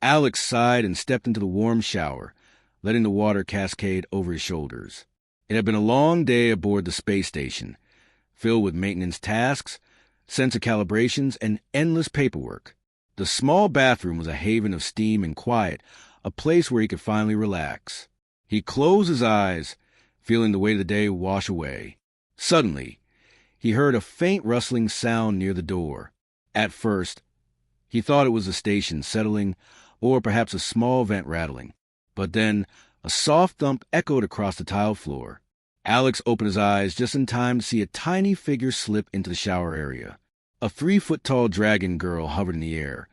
Alex sighed and stepped into the warm shower, letting the water cascade over his shoulders. It had been a long day aboard the space station, filled with maintenance tasks, sensor calibrations, and endless paperwork. The small bathroom was a haven of steam and quiet, a place where he could finally relax. He closed his eyes, feeling the weight of the day wash away. Suddenly, he heard a faint rustling sound near the door. At first, he thought it was the station settling, or perhaps a small vent rattling. But then, a soft thump echoed across the tile floor. Alex opened his eyes just in time to see a tiny figure slip into the shower area. A 3-foot-tall dragon girl hovered in the air,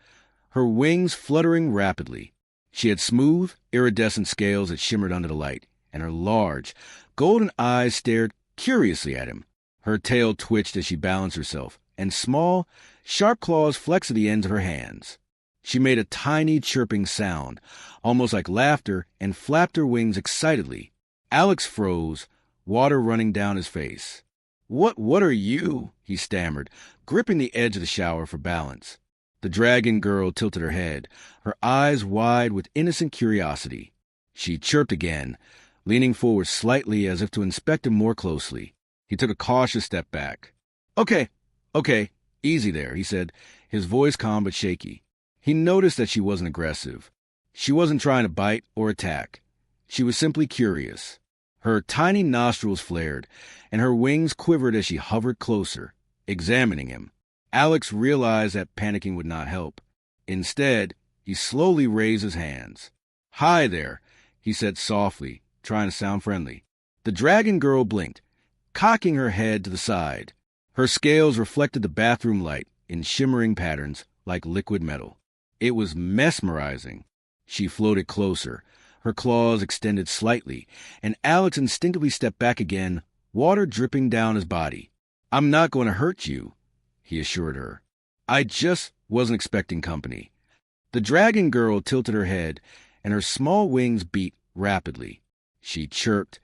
her wings fluttering rapidly. She had smooth, iridescent scales that shimmered under the light, and her large, golden eyes stared curiously at him. Her tail twitched as she balanced herself, and small, sharp claws flexed at the ends of her hands. She made a tiny chirping sound, almost like laughter, and flapped her wings excitedly. Alex froze, water running down his face. What are you?" he stammered, gripping the edge of the shower for balance. The dragon girl tilted her head, her eyes wide with innocent curiosity. She chirped again, leaning forward slightly as if to inspect him more closely. He took a cautious step back. Okay, easy there," he said, his voice calm but shaky. He noticed that she wasn't aggressive. She wasn't trying to bite or attack. She was simply curious. Her tiny nostrils flared, and her wings quivered as she hovered closer, examining him. Alex realized that panicking would not help. Instead, he slowly raised his hands. "Hi there," he said softly, trying to sound friendly. The dragon girl blinked, cocking her head to the side. Her scales reflected the bathroom light in shimmering patterns like liquid metal. It was mesmerizing. She floated closer, her claws extended slightly, and Alex instinctively stepped back again, water dripping down his body. "I'm not going to hurt you," he assured her. "I just wasn't expecting company." The dragon girl tilted her head, and her small wings beat rapidly. She chirped,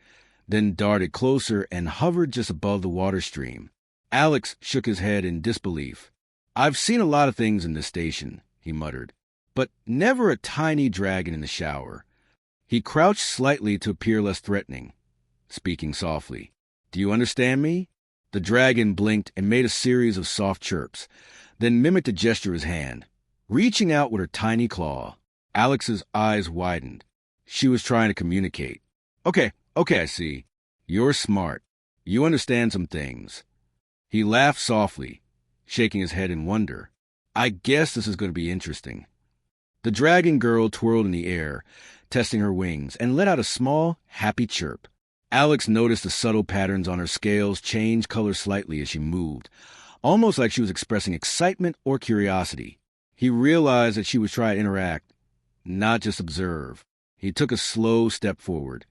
then darted closer and hovered just above the water stream. Alex shook his head in disbelief. "I've seen a lot of things in this station," he muttered, "but never a tiny dragon in the shower." He crouched slightly to appear less threatening, speaking softly. "Do you understand me?" The dragon blinked and made a series of soft chirps, then mimicked a gesture of his hand, reaching out with her tiny claw. Alex's eyes widened. She was trying to communicate. Okay, I see. You're smart. You understand some things." He laughed softly, shaking his head in wonder. "I guess this is going to be interesting." The dragon girl twirled in the air, testing her wings, and let out a small, happy chirp. Alex noticed the subtle patterns on her scales change color slightly as she moved, almost like she was expressing excitement or curiosity. He realized that she was trying to interact, not just observe. He took a slow step forward,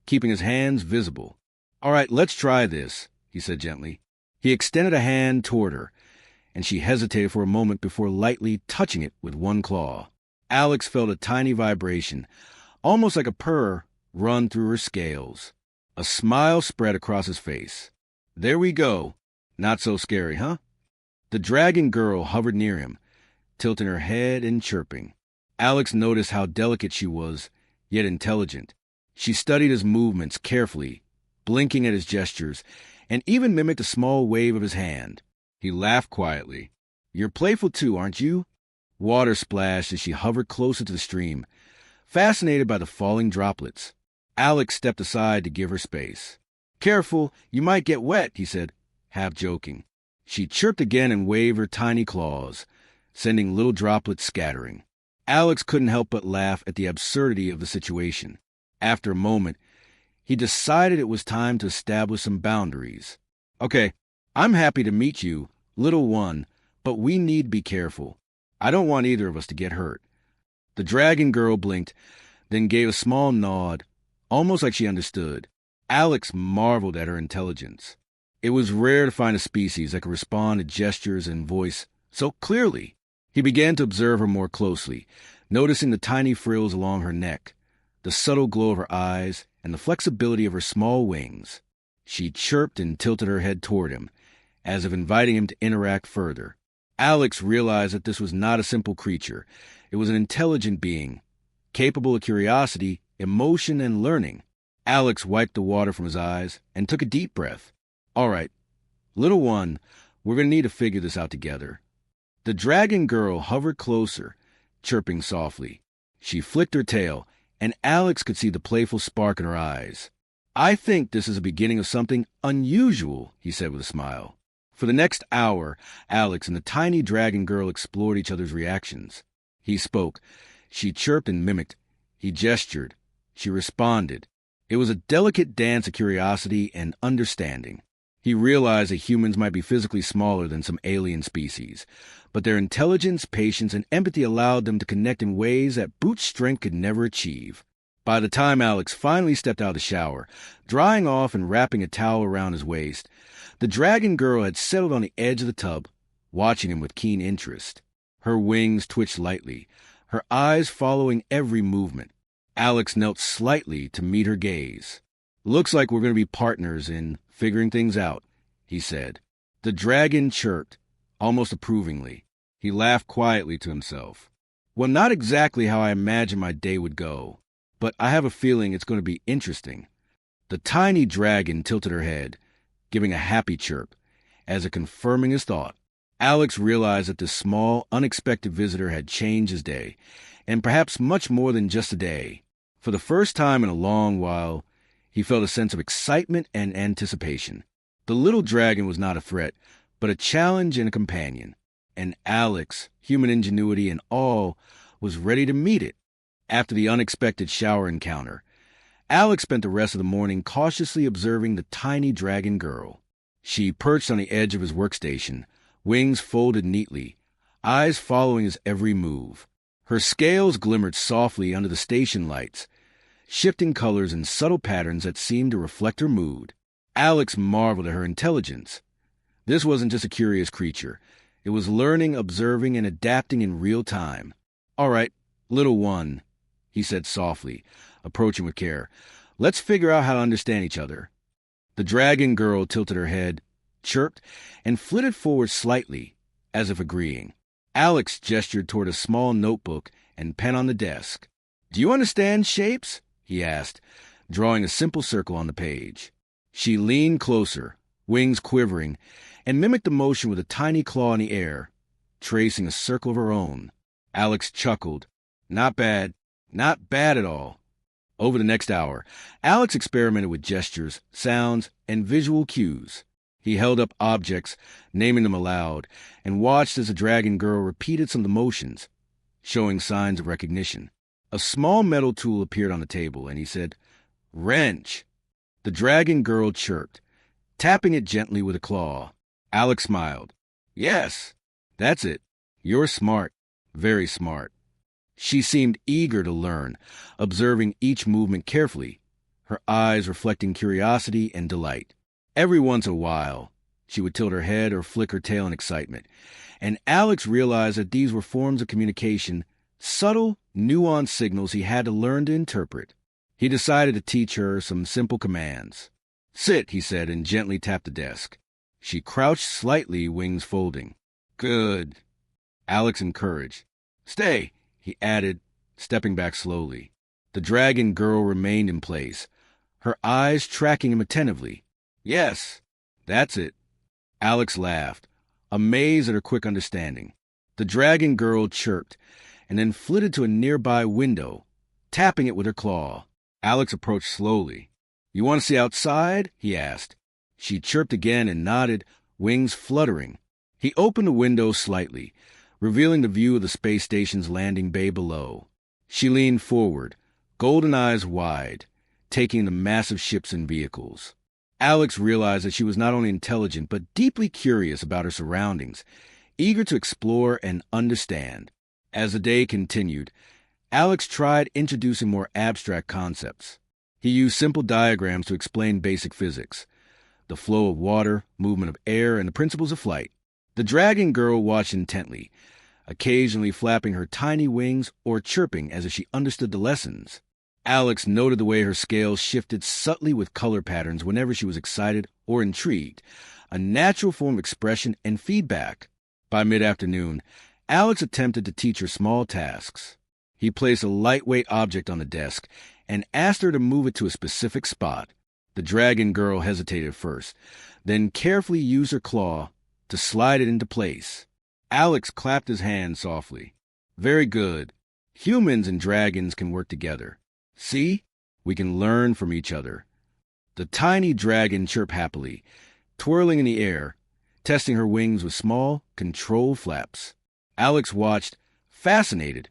keeping his hands visible. "All right, let's try this," he said gently. He extended a hand toward her, and she hesitated for a moment before lightly touching it with one claw. Alex felt a tiny vibration, almost like a purr, run through her scales. A smile spread across his face. "There we go. Not so scary, huh?" The dragon girl hovered near him, tilting her head and chirping. Alex noticed how delicate she was, yet intelligent. She studied his movements carefully, blinking at his gestures, and even mimicked a small wave of his hand. He laughed quietly. "You're playful too, aren't you?" Water splashed as she hovered closer to the stream, fascinated by the falling droplets. Alex stepped aside to give her space. "Careful, you might get wet," he said, half joking. She chirped again and waved her tiny claws, sending little droplets scattering. Alex couldn't help but laugh at the absurdity of the situation. After a moment, he decided it was time to establish some boundaries. "Okay, I'm happy to meet you, little one, but we need to be careful. I don't want either of us to get hurt." The dragon girl blinked, then gave a small nod, almost like she understood. Alex marveled at her intelligence. It was rare to find a species that could respond to gestures and voice so clearly. He began to observe her more closely, noticing the tiny frills along her neck, the subtle glow of her eyes, and the flexibility of her small wings. She chirped and tilted her head toward him, as if inviting him to interact further. Alex realized that this was not a simple creature. It was an intelligent being, capable of curiosity, emotion, and learning. Alex wiped the water from his eyes and took a deep breath. All right, little one, we're going to need to figure this out together. The dragon girl hovered closer, chirping softly. She flicked her tail, and Alex could see the playful spark in her eyes. I think this is the beginning of something unusual, he said with a smile. For the next hour, Alex and the tiny dragon girl explored each other's reactions. He spoke. She chirped and mimicked. He gestured. She responded. It was a delicate dance of curiosity and understanding. He realized that humans might be physically smaller than some alien species, but their intelligence, patience, and empathy allowed them to connect in ways that brute strength could never achieve. By the time Alex finally stepped out of the shower, drying off and wrapping a towel around his waist, the dragon girl had settled on the edge of the tub, watching him with keen interest. Her wings twitched lightly, her eyes following every movement. Alex knelt slightly to meet her gaze. Looks like we're going to be partners in figuring things out, he said. The dragon chirped, almost approvingly. He laughed quietly to himself. Well, not exactly how I imagined my day would go, but I have a feeling it's going to be interesting. The tiny dragon tilted her head, giving a happy chirp, as if confirming his thought. Alex realized that this small, unexpected visitor had changed his day, and perhaps much more than just a day. For the first time in a long while, he felt a sense of excitement and anticipation. The little dragon was not a threat, but a challenge and a companion. And Alex, human ingenuity and all, was ready to meet it. After the unexpected shower encounter, Alex spent the rest of the morning cautiously observing the tiny dragon girl. She perched on the edge of his workstation, wings folded neatly, eyes following his every move. Her scales glimmered softly under the station lights, shifting colors in subtle patterns that seemed to reflect her mood. Alex marveled at her intelligence. This wasn't just a curious creature. It was learning, observing, and adapting in real time. All right, little one, he said softly, approaching with care. Let's figure out how to understand each other. The dragon girl tilted her head, chirped, and flitted forward slightly, as if agreeing. Alex gestured toward a small notebook and pen on the desk. Do you understand shapes? He asked, drawing a simple circle on the page. She leaned closer, wings quivering, and mimicked the motion with a tiny claw in the air, tracing a circle of her own. Alex chuckled. Not bad at all. Over the next hour, Alex experimented with gestures, sounds, and visual cues. He held up objects, naming them aloud, and watched as the dragon girl repeated some of the motions, showing signs of recognition. A small metal tool appeared on the table, and he said, "Wrench." The dragon girl chirped, tapping it gently with a claw. Alex smiled. "Yes, that's it. You're smart, very smart." She seemed eager to learn, observing each movement carefully, her eyes reflecting curiosity and delight. Every once in a while, she would tilt her head or flick her tail in excitement, and Alex realized that these were forms of communication, subtle, nuanced signals he had to learn to interpret. He decided to teach her some simple commands. "Sit," he said, and gently tapped the desk. She crouched slightly, wings folding. "Good." Alex encouraged. "Stay," he added, stepping back slowly. The dragon girl remained in place, her eyes tracking him attentively. "Yes, that's it." Alex laughed, amazed at her quick understanding. The dragon girl chirped, and then flitted to a nearby window, tapping it with her claw. Alex approached slowly. "You want to see outside?" he asked. She chirped again and nodded, wings fluttering. He opened the window slightly, revealing the view of the space station's landing bay below. She leaned forward, golden eyes wide, taking in the massive ships and vehicles. Alex realized that she was not only intelligent, but deeply curious about her surroundings, eager to explore and understand. As the day continued, Alex tried introducing more abstract concepts. He used simple diagrams to explain basic physics, the flow of water, movement of air, and the principles of flight. The dragon girl watched intently, occasionally flapping her tiny wings or chirping as if she understood the lessons. Alex noted the way her scales shifted subtly with color patterns whenever she was excited or intrigued, a natural form of expression and feedback. By mid-afternoon, Alex attempted to teach her small tasks. He placed a lightweight object on the desk and asked her to move it to a specific spot. The dragon girl hesitated first, then carefully used her claw to slide it into place. Alex clapped his hand softly. Very good. Humans and dragons can work together. See? We can learn from each other. The tiny dragon chirped happily, twirling in the air, testing her wings with small, controlled flaps. Alex watched, fascinated,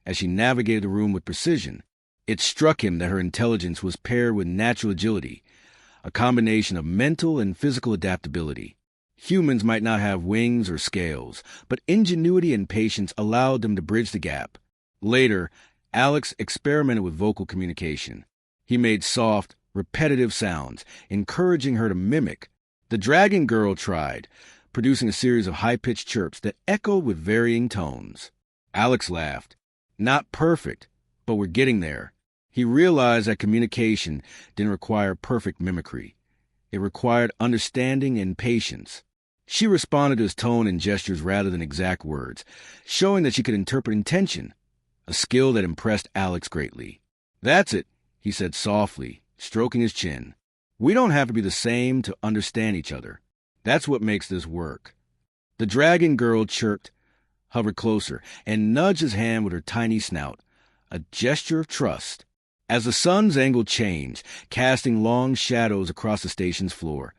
as she navigated the room with precision. It struck him that her intelligence was paired with natural agility, a combination of mental and physical adaptability. Humans might not have wings or scales, but ingenuity and patience allowed them to bridge the gap. Later, Alex experimented with vocal communication. He made soft, repetitive sounds, encouraging her to mimic. The dragon girl tried, producing a series of high-pitched chirps that echoed with varying tones. Alex laughed. Not perfect, but we're getting there. He realized that communication didn't require perfect mimicry. It required understanding and patience. She responded to his tone and gestures rather than exact words, showing that she could interpret intention, a skill that impressed Alex greatly. That's it, he said softly, stroking his chin. We don't have to be the same to understand each other. That's what makes this work. The dragon girl chirped, hovered closer, and nudged his hand with her tiny snout, a gesture of trust. As the sun's angle changed, casting long shadows across the station's floor,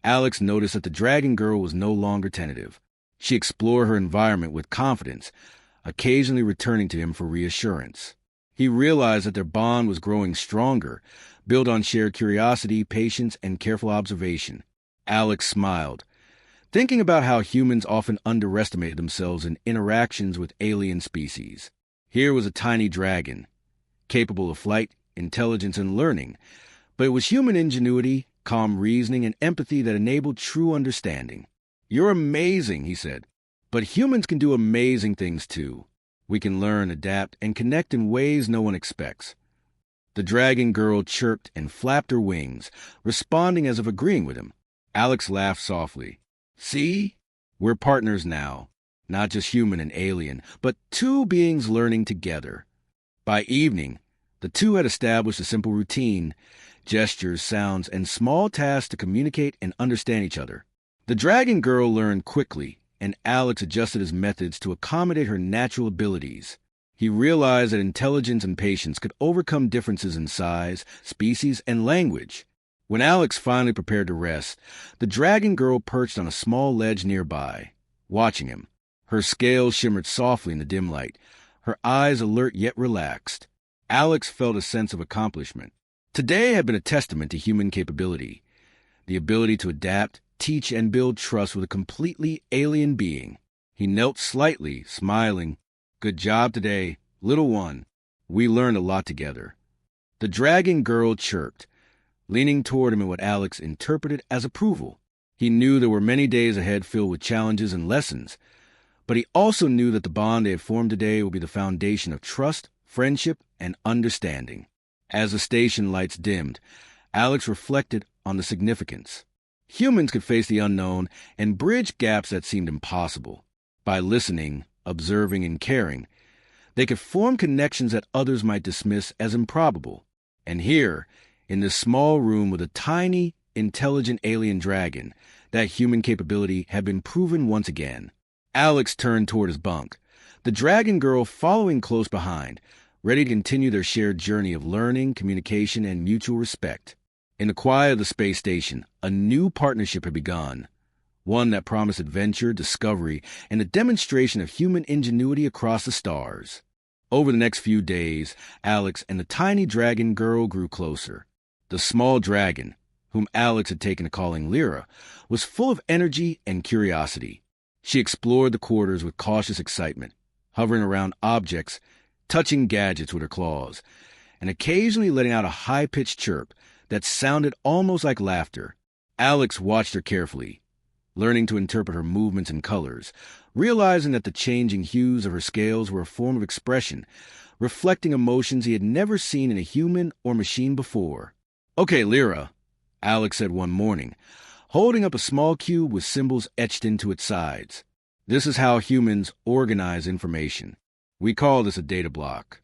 Alex noticed that the dragon girl was no longer tentative. She explored her environment with confidence, occasionally returning to him for reassurance. He realized that their bond was growing stronger, built on shared curiosity, patience, and careful observation. Alex smiled, thinking about how humans often underestimate themselves in interactions with alien species. Here was a tiny dragon, capable of flight, intelligence, and learning, but it was human ingenuity, calm reasoning, and empathy that enabled true understanding. You're amazing, he said, but humans can do amazing things too. We can learn, adapt, and connect in ways no one expects. The dragon girl chirped and flapped her wings, responding as if agreeing with him. Alex laughed softly. See? We're partners now, not just human and alien, but two beings learning together. By evening, the two had established a simple routine, gestures, sounds, and small tasks to communicate and understand each other. The dragon girl learned quickly, and Alex adjusted his methods to accommodate her natural abilities. He realized that intelligence and patience could overcome differences in size, species, and language. When Alex finally prepared to rest, the dragon girl perched on a small ledge nearby, watching him. Her scales shimmered softly in the dim light, her eyes alert yet relaxed. Alex felt a sense of accomplishment. Today had been a testament to human capability, the ability to adapt, teach, and build trust with a completely alien being. He knelt slightly, smiling. Good job today, little one. We learned a lot together. The dragon girl chirped, leaning toward him in what Alex interpreted as approval. He knew there were many days ahead filled with challenges and lessons, but he also knew that the bond they had formed today would be the foundation of trust, friendship, and understanding. As the station lights dimmed, Alex reflected on the significance. Humans could face the unknown and bridge gaps that seemed impossible. By listening, observing, and caring, they could form connections that others might dismiss as improbable. And here, in this small room with a tiny, intelligent alien dragon, that human capability had been proven once again. Alex turned toward his bunk, the dragon girl following close behind, ready to continue their shared journey of learning, communication, and mutual respect. In the quiet of the space station, a new partnership had begun, one that promised adventure, discovery, and a demonstration of human ingenuity across the stars. Over the next few days, Alex and the tiny dragon girl grew closer. The small dragon, whom Alex had taken to calling Lyra, was full of energy and curiosity. She explored the quarters with cautious excitement, hovering around objects, touching gadgets with her claws, and occasionally letting out a high-pitched chirp that sounded almost like laughter. Alex watched her carefully, learning to interpret her movements and colors, realizing that the changing hues of her scales were a form of expression, reflecting emotions he had never seen in a human or machine before. "Okay, Lyra," Alex said one morning, holding up a small cube with symbols etched into its sides. This is how humans organize information. We call this a data block.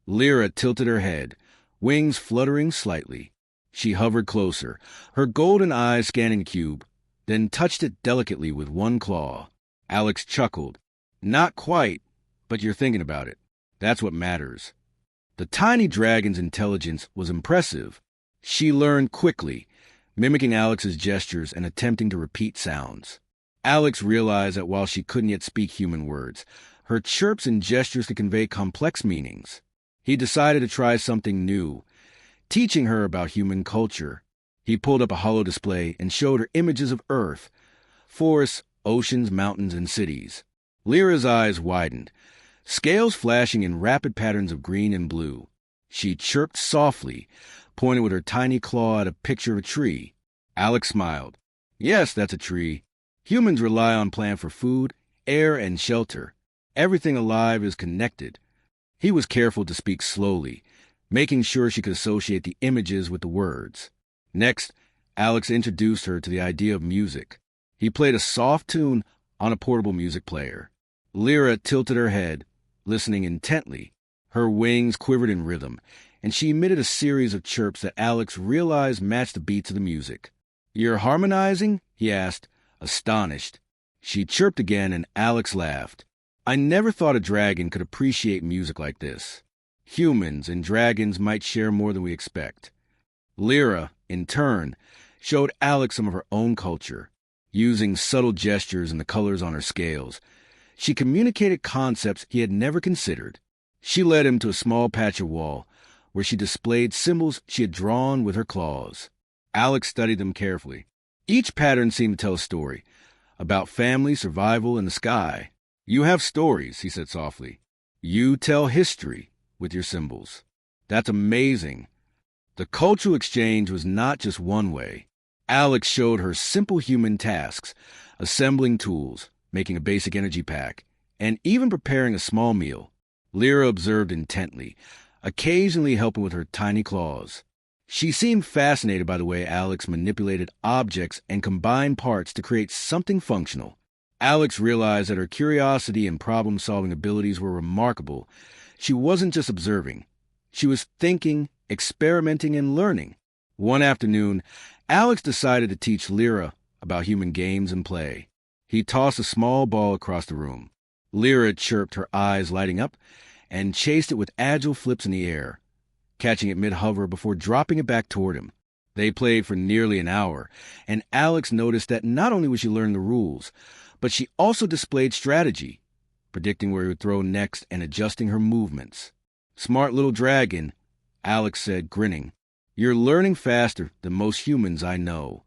Lyra tilted her head, wings fluttering slightly. She hovered closer, her golden eyes scanning the cube, then touched it delicately with one claw. Alex chuckled. Not quite, but you're thinking about it. That's what matters. The tiny dragon's intelligence was impressive. She learned quickly, mimicking Alex's gestures and attempting to repeat sounds. Alex realized that while she couldn't yet speak human words, her chirps and gestures could convey complex meanings. He decided to try something new, teaching her about human culture. He pulled up a holo display and showed her images of Earth, forests, oceans, mountains, and cities. Lyra's eyes widened, scales flashing in rapid patterns of green and blue. She chirped softly, pointing with her tiny claw at a picture of a tree. Alex smiled. Yes, that's a tree. Humans rely on plants for food, air, and shelter. Everything alive is connected. He was careful to speak slowly, making sure she could associate the images with the words. Next, Alex introduced her to the idea of music. He played a soft tune on a portable music player. Lyra tilted her head, listening intently. Her wings quivered in rhythm, and she emitted a series of chirps that Alex realized matched the beats of the music. You're harmonizing? He asked, astonished. She chirped again, and Alex laughed. I never thought a dragon could appreciate music like this. Humans and dragons might share more than we expect. Lyra, in turn, showed Alex some of her own culture. Using subtle gestures and the colors on her scales, she communicated concepts he had never considered. She led him to a small patch of wall, where she displayed symbols she had drawn with her claws. Alex studied them carefully. Each pattern seemed to tell a story, about family, survival, and the sky. You have stories, he said softly. You tell history with your symbols. That's amazing. The cultural exchange was not just one way. Alex showed her simple human tasks, assembling tools, making a basic energy pack, and even preparing a small meal. Lyra observed intently, occasionally helping with her tiny claws. She seemed fascinated by the way Alex manipulated objects and combined parts to create something functional. Alex realized that her curiosity and problem-solving abilities were remarkable. She wasn't just observing. She was thinking, experimenting, and learning. One afternoon, Alex decided to teach Lyra about human games and play. He tossed a small ball across the room. Lyra chirped, her eyes lighting up, and chased it with agile flips in the air, catching it mid-hover before dropping it back toward him. They played for nearly an hour, and Alex noticed that not only was she learning the rules, but she also displayed strategy, predicting where he would throw next and adjusting her movements. Smart little dragon, Alex said, grinning. You're learning faster than most humans I know.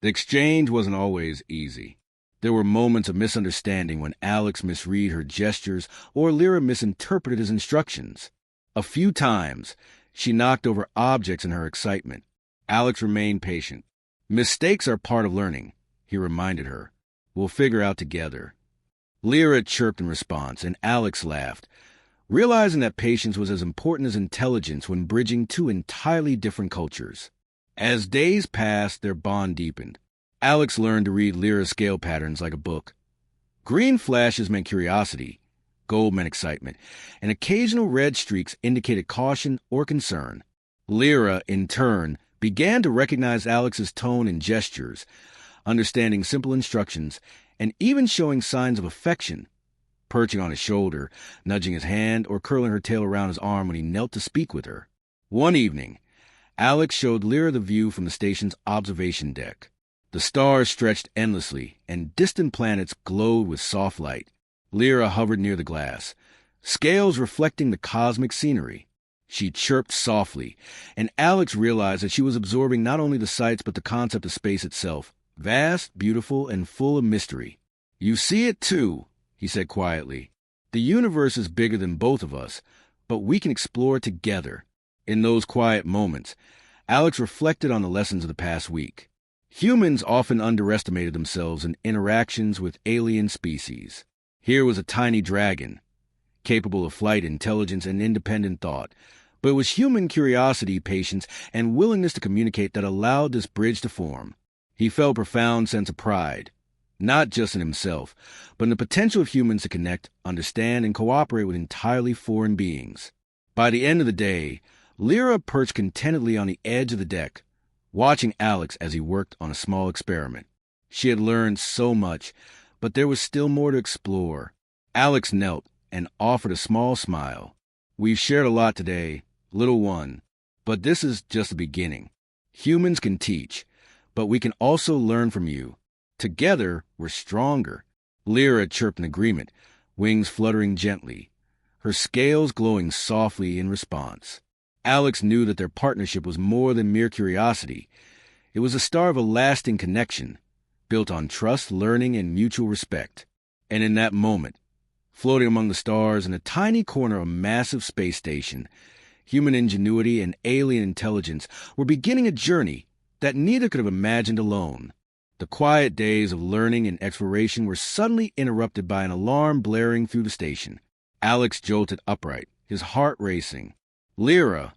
The exchange wasn't always easy. There were moments of misunderstanding when Alex misread her gestures or Lyra misinterpreted his instructions. A few times, she knocked over objects in her excitement. Alex remained patient. Mistakes are part of learning, he reminded her. We'll figure out together. Lyra chirped in response, and Alex laughed, realizing that patience was as important as intelligence when bridging two entirely different cultures. As days passed, their bond deepened. Alex learned to read Lyra's scale patterns like a book. Green flashes meant curiosity, gold meant excitement, and occasional red streaks indicated caution or concern. Lyra, in turn, began to recognize Alex's tone and gestures, understanding simple instructions, and even showing signs of affection, perching on his shoulder, nudging his hand, or curling her tail around his arm when he knelt to speak with her. One evening, Alex showed Lyra the view from the station's observation deck. The stars stretched endlessly, and distant planets glowed with soft light. Lyra hovered near the glass, scales reflecting the cosmic scenery. She chirped softly, and Alex realized that she was absorbing not only the sights but the concept of space itself, vast, beautiful, and full of mystery. You see it too, he said quietly. The universe is bigger than both of us, but we can explore it together. In those quiet moments, Alex reflected on the lessons of the past week. Humans often underestimated themselves in interactions with alien species. Here was a tiny dragon, capable of flight, intelligence, and independent thought. But it was human curiosity, patience, and willingness to communicate that allowed this bridge to form. He felt a profound sense of pride. not just in himself, but in the potential of humans to connect, understand, and cooperate with entirely foreign beings. By the end of the day, Lyra perched contentedly on the edge of the deck, watching Alex as he worked on a small experiment. She had learned so much, but there was still more to explore. Alex knelt and offered a small smile. "We've shared a lot today, little one, but this is just the beginning. Humans can teach, but we can also learn from you. Together, we're stronger." Lyra chirped in agreement, wings fluttering gently, her scales glowing softly in response. Alex knew that their partnership was more than mere curiosity. It was the start of a lasting connection, built on trust, learning, and mutual respect. And in that moment, floating among the stars in a tiny corner of a massive space station, human ingenuity and alien intelligence were beginning a journey that neither could have imagined alone. The quiet days of learning and exploration were suddenly interrupted by an alarm blaring through the station. Alex jolted upright, his heart racing. Lyra,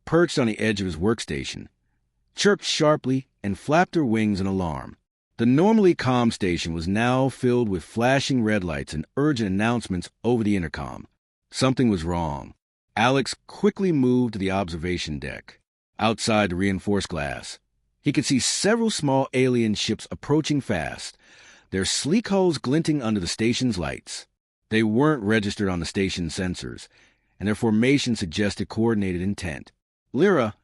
perched on the edge of his workstation, chirped sharply and flapped her wings in alarm. The normally calm station was now filled with flashing red lights and urgent announcements over the intercom. Something was wrong. Alex quickly moved to the observation deck. Outside the reinforced glass, he could see several small alien ships approaching fast, their sleek hulls glinting under the station's lights. They weren't registered on the station's sensors, and their formation suggested coordinated intent. "Lyra,"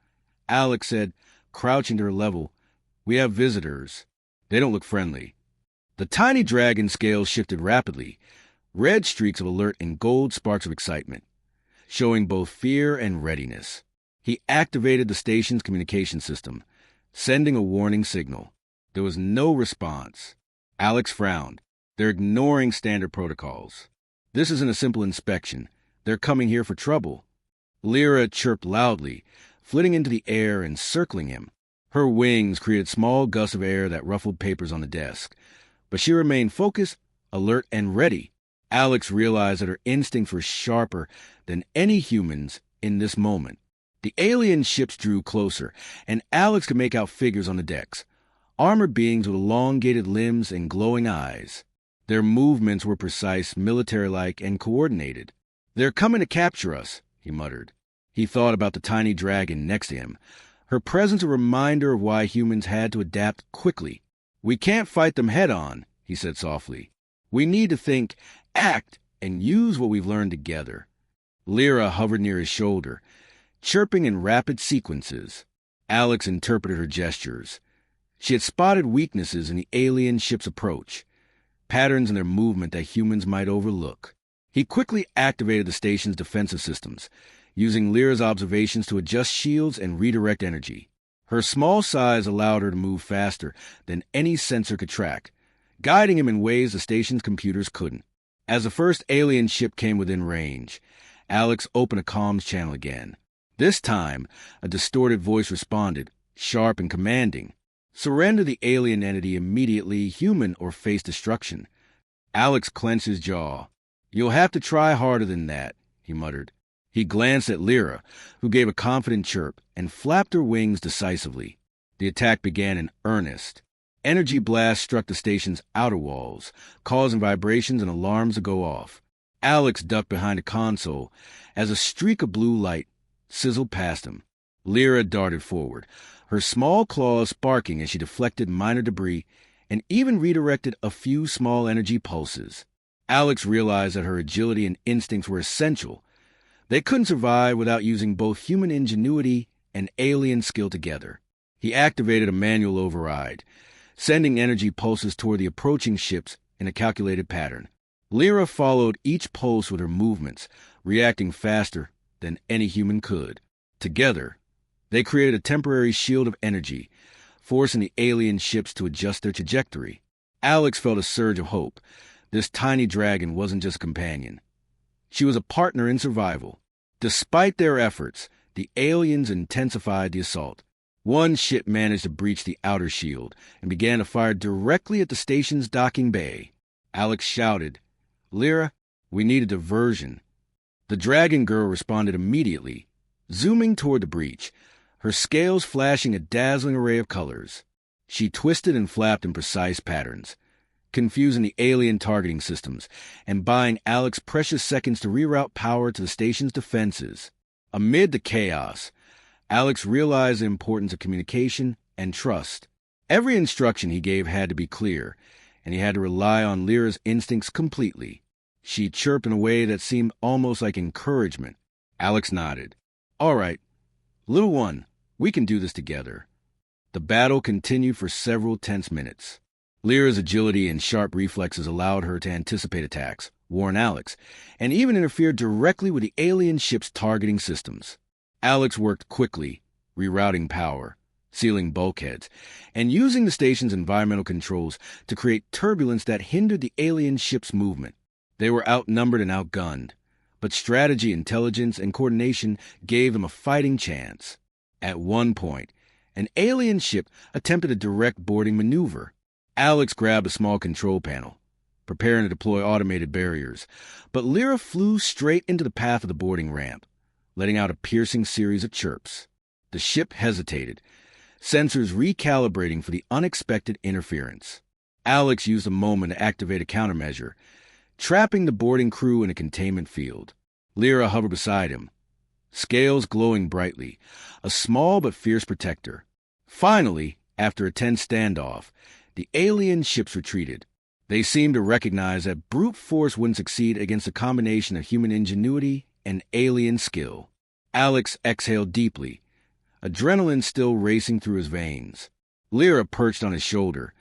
Alex said, crouching to her level, "we have visitors. They don't look friendly." The tiny dragon scales shifted rapidly, red streaks of alert and gold sparks of excitement, showing both fear and readiness. He activated the station's communication system, sending a warning signal. There was no response. Alex frowned. "They're ignoring standard protocols. This isn't a simple inspection. They're coming here for trouble." Lyra chirped loudly, flitting into the air and circling him. Her wings created small gusts of air that ruffled papers on the desk, but she remained focused, alert, and ready. Alex realized that her instincts were sharper than any human's in this moment. The alien ships drew closer, and Alex could make out figures on the decks, armored beings with elongated limbs and glowing eyes. Their movements were precise, military-like, and coordinated. "They're coming to capture us," he muttered. He thought about the tiny dragon next to him, her presence a reminder of why humans had to adapt quickly. "We can't fight them head-on," he said softly. "We need to think, act, and use what we've learned together." Lyra hovered near his shoulder, chirping in rapid sequences. Alex interpreted her gestures. She had spotted weaknesses in the alien ship's approach, patterns in their movement that humans might overlook. He quickly activated the station's defensive systems, using Lyra's observations to adjust shields and redirect energy. Her small size allowed her to move faster than any sensor could track, guiding him in ways the station's computers couldn't. As the first alien ship came within range, Alex opened a comms channel again. This time, a distorted voice responded, sharp and commanding. "Surrender the alien entity immediately, human or face destruction." Alex clenched his jaw. "You'll have to try harder than that," he muttered. He glanced at Lyra, who gave a confident chirp and flapped her wings decisively. The attack began in earnest. Energy blasts struck the station's outer walls, causing vibrations and alarms to go off. Alex ducked behind a console as a streak of blue light sizzled past him. Lyra darted forward, her small claws sparking as she deflected minor debris and even redirected a few small energy pulses. Alex realized that her agility and instincts were essential. They couldn't survive without using both human ingenuity and alien skill together. He activated a manual override, sending energy pulses toward the approaching ships in a calculated pattern. Lyra followed each pulse with her movements, reacting faster than any human could. Together, they created a temporary shield of energy, forcing the alien ships to adjust their trajectory. Alex felt a surge of hope. This tiny dragon wasn't just a companion. She was a partner in survival. Despite their efforts, the aliens intensified the assault. One ship managed to breach the outer shield and began to fire directly at the station's docking bay. Alex shouted, "Lyra, we need a diversion." The dragon girl responded immediately, zooming toward the breach, her scales flashing a dazzling array of colors. She twisted and flapped in precise patterns, confusing the alien targeting systems and buying Alex precious seconds to reroute power to the station's defenses. Amid the chaos, Alex realized the importance of communication and trust. Every instruction he gave had to be clear, and he had to rely on Lyra's instincts completely. She chirped in a way that seemed almost like encouragement. Alex nodded. "All right, little one, we can do this together." The battle continued for several tense minutes. Lyra's agility and sharp reflexes allowed her to anticipate attacks, warn Alex, and even interfere directly with the alien ship's targeting systems. Alex worked quickly, rerouting power, sealing bulkheads, and using the station's environmental controls to create turbulence that hindered the alien ship's movement. They were outnumbered and outgunned, but strategy, intelligence, and coordination gave them a fighting chance. At one point, an alien ship attempted a direct boarding maneuver. Alex grabbed a small control panel, preparing to deploy automated barriers, but Lyra flew straight into the path of the boarding ramp, letting out a piercing series of chirps. The ship hesitated, sensors recalibrating for the unexpected interference. Alex used a moment to activate a countermeasure, trapping the boarding crew in a containment field. Lyra hovered beside him, scales glowing brightly, a small but fierce protector. Finally, after a tense standoff, the alien ships retreated. They seemed to recognize that brute force wouldn't succeed against a combination of human ingenuity and alien skill. Alex exhaled deeply, adrenaline still racing through his veins. Lyra perched on his shoulder,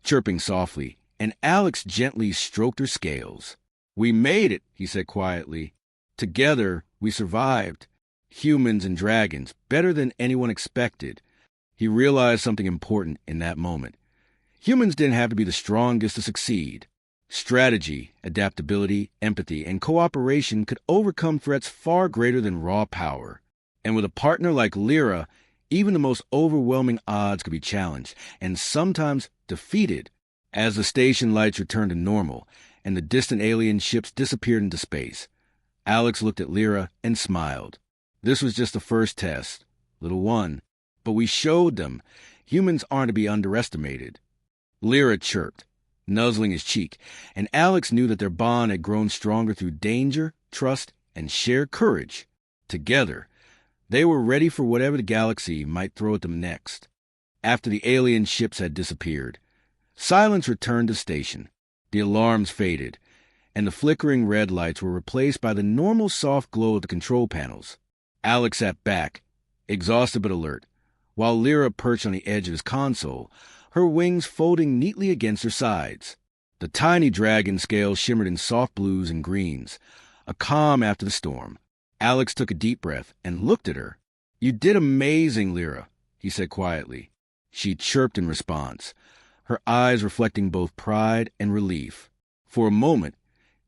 chirping softly, and Alex gently stroked her scales. "We made it," he said quietly. "Together, we survived. Humans and dragons, better than anyone expected." He realized something important in that moment. Humans didn't have to be the strongest to succeed. Strategy, adaptability, empathy, and cooperation could overcome threats far greater than raw power. And with a partner like Lyra, even the most overwhelming odds could be challenged, and sometimes defeated. As the station lights returned to normal, and the distant alien ships disappeared into space, Alex looked at Lyra and smiled. "This was just the first test, little one. But we showed them humans aren't to be underestimated." Lyra chirped, nuzzling his cheek, and Alex knew that their bond had grown stronger through danger, trust, and shared courage. Together, they were ready for whatever the galaxy might throw at them next. After the alien ships had disappeared, silence returned to the station. The alarms faded, and the flickering red lights were replaced by the normal soft glow of the control panels. Alex sat back, exhausted but alert, while Lyra perched on the edge of his console, her wings folding neatly against her sides. The tiny dragon scales shimmered in soft blues and greens, a calm after the storm. Alex took a deep breath and looked at her. "You did amazing, Lyra," he said quietly. She chirped in response, her eyes reflecting both pride and relief. For a moment,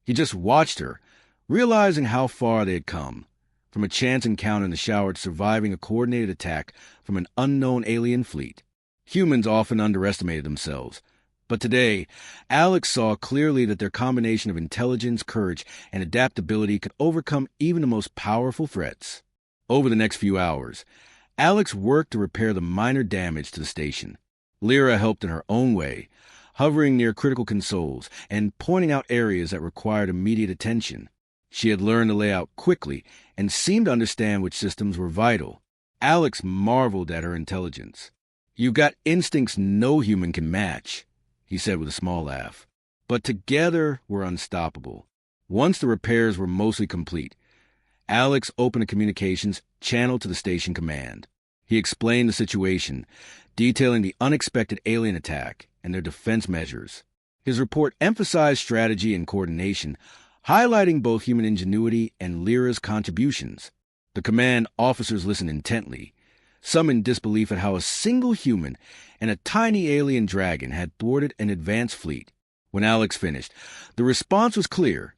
he just watched her, realizing how far they had come, from a chance encounter in the shower to surviving a coordinated attack from an unknown alien fleet. Humans often underestimated themselves, but today, Alex saw clearly that their combination of intelligence, courage, and adaptability could overcome even the most powerful threats. Over the next few hours, Alex worked to repair the minor damage to the station. Lyra helped in her own way, hovering near critical consoles and pointing out areas that required immediate attention. She had learned to lay out quickly and seemed to understand which systems were vital. Alex marveled at her intelligence. "You've got instincts no human can match," he said with a small laugh. "But together we're unstoppable." Once the repairs were mostly complete, Alex opened a communications channel to the station command. He explained the situation, detailing the unexpected alien attack and their defense measures. His report emphasized strategy and coordination, highlighting both human ingenuity and Lyra's contributions. The command officers listened intently, some in disbelief at how a single human and a tiny alien dragon had thwarted an advanced fleet. When Alex finished, the response was clear.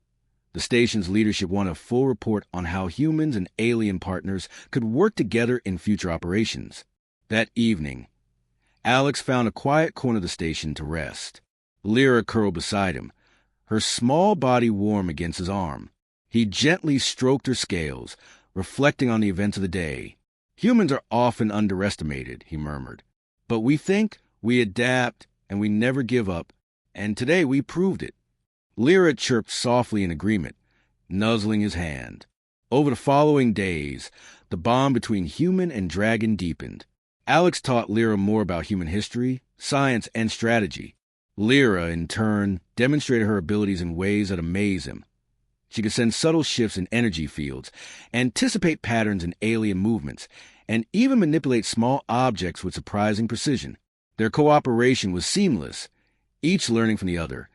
The station's leadership wanted a full report on how humans and alien partners could work together in future operations. That evening, Alex found a quiet corner of the station to rest. Lyra curled beside him, her small body warm against his arm. He gently stroked her scales, reflecting on the events of the day. "Humans are often underestimated," he murmured. "But we think, we adapt, and we never give up, And today we proved it. Lyra chirped softly in agreement, nuzzling his hand. Over the following days, the bond between human and dragon deepened. Alex taught Lyra more about human history, science, and strategy. Lyra, in turn, demonstrated her abilities in ways that amaze him. She could sense subtle shifts in energy fields, anticipate patterns in alien movements, and even manipulate small objects with surprising precision. Their cooperation was seamless, each learning from the other,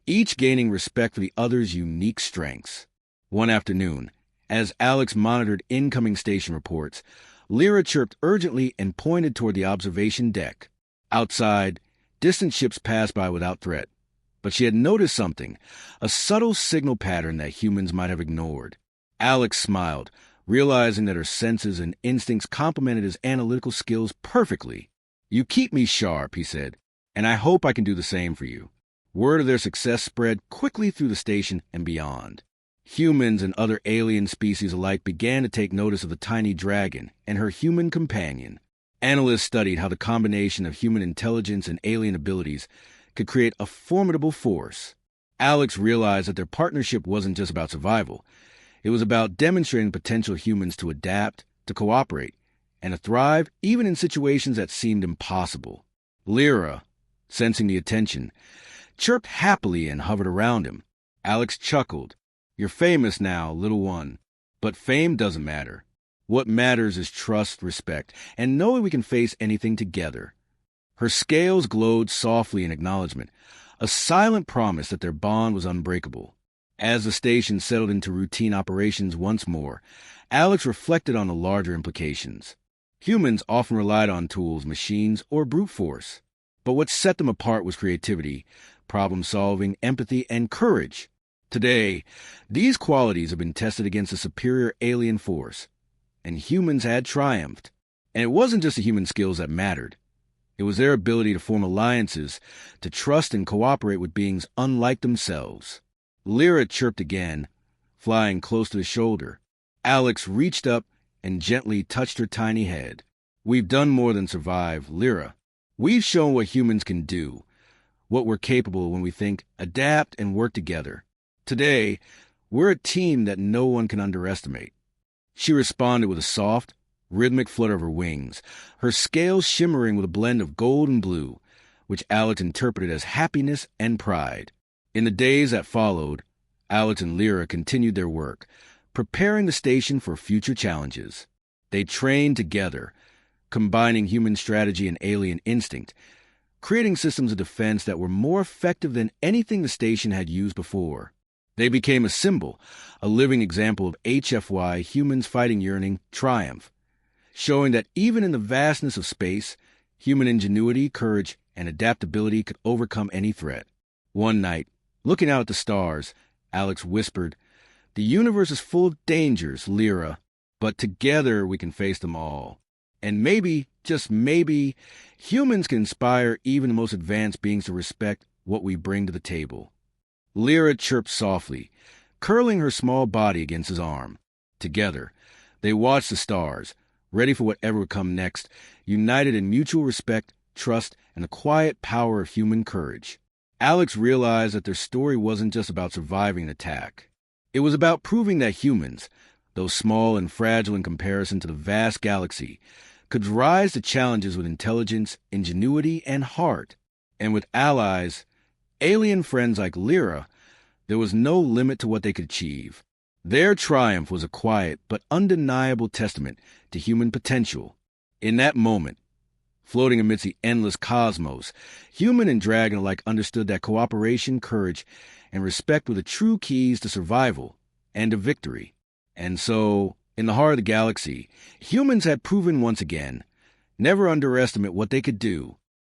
each gaining respect for the other's unique strengths. One afternoon, as Alex monitored incoming station reports, Lyra chirped urgently and pointed toward the observation deck. Outside, distant ships passed by without threat, but she had noticed something, a subtle signal pattern that humans might have ignored. Alex smiled, realizing that her senses and instincts complemented his analytical skills perfectly. "You keep me sharp," he said, "and I hope I can do the same for you." Word of their success spread quickly through the station and beyond. Humans and other alien species alike began to take notice of the tiny dragon and her human companion. Analysts studied how the combination of human intelligence and alien abilities could create a formidable force. Alex realized that their partnership wasn't just about survival. It was about demonstrating potential humans to adapt, to cooperate, and to thrive even in situations that seemed impossible. Lyra, sensing the attention, chirped happily and hovered around him. Alex chuckled. "You're famous now, little one. But fame doesn't matter. What matters is trust, respect, and knowing we can face anything together." Her scales glowed softly in acknowledgement, a silent promise that their bond was unbreakable. As the station settled into routine operations once more, Alex reflected on the larger implications. Humans often relied on tools, machines, or brute force. But what set them apart was creativity, problem-solving, empathy, and courage. Today, these qualities have been tested against a superior alien force, and humans had triumphed. And it wasn't just the human skills that mattered. It was their ability to form alliances, to trust and cooperate with beings unlike themselves. Lyra chirped again, flying close to the shoulder. Alex reached up and gently touched her tiny head. "We've done more than survive, Lyra. We've shown what humans can do, what we're capable when we think, adapt, and work together. Today, we're a team that no one can underestimate." She responded with a soft, rhythmic flutter of her wings, her scales shimmering with a blend of gold and blue, which Alex interpreted as happiness and pride. In the days that followed, Alex and Lyra continued their work, preparing the station for future challenges. They trained together, combining human strategy and alien instinct, creating systems of defense that were more effective than anything the station had used before. They became a symbol, a living example of HFY, humans fighting yearning, triumph, showing that even in the vastness of space, human ingenuity, courage, and adaptability could overcome any threat. One night, looking out at the stars, Alex whispered, "The universe is full of dangers, Lyra, but together we can face them all. And maybe, just maybe, humans can inspire even the most advanced beings to respect what we bring to the table." Lyra chirped softly, curling her small body against his arm. Together, they watched the stars, ready for whatever would come next, united in mutual respect, trust, and the quiet power of human courage. Alex realized that their story wasn't just about surviving an attack. It was about proving that humans, though small and fragile in comparison to the vast galaxy, could rise to challenges with intelligence, ingenuity, and heart. And with allies, alien friends like Lyra, there was no limit to what they could achieve. Their triumph was a quiet but undeniable testament to human potential. In that moment, floating amidst the endless cosmos, human and dragon alike understood that cooperation, courage, and respect were the true keys to survival and to victory. And so, in the heart of the galaxy, humans had proven once again, never underestimate what they could do.